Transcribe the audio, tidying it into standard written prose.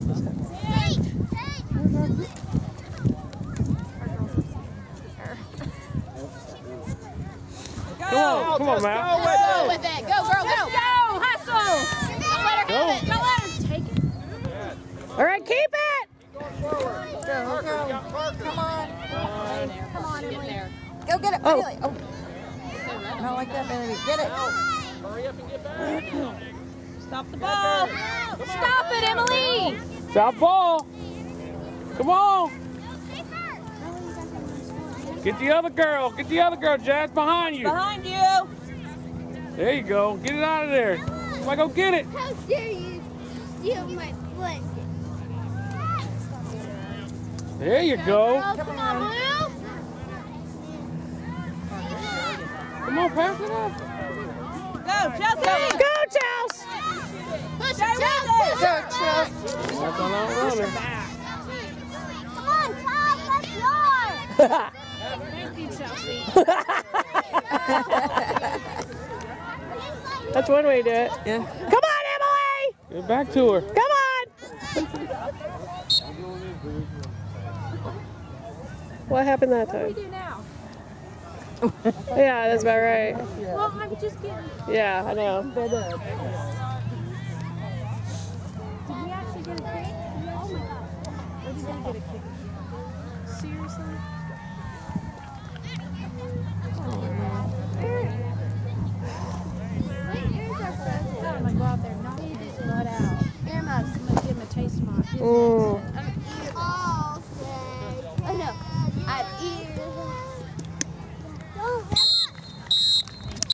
Come on, Mal. Go with it. Go, girl, go. Go, hustle. Don't let her have it. Don't let her take it. All right, keep it. Go. Come on. Come on, Emily. Go get it, Bailey. Oh. Not like that, Bailey. Get it. Hurry up and get back. Stop the ball. Stop it, Emily. Stop ball. Come on. Get the other girl. Get the other girl, Jazz, behind you. Behind you. There you go. Get it out of there. Somebody go get it. How dare you steal my blanket? There you go. Come on, Blue. Come on, pass it up. Go, Chelsea. Go, Chelsea. Push Stay it, with Chelsea. it. Go, Chelsea. That's on our runner. Come on, Todd, that's yours. Thank you, Chelsea. That's one way to do it. Yeah. Come on, Emily. Get back to her. Come on. What happened that time? What do we do now? Yeah, that's about right. Well, I'm just getting. Yeah, I know. Did we actually get a kick? Oh my god. Or did we get a kick? Seriously? I'm gonna go out there and knock his butt out. I'm gonna give him a taste of my.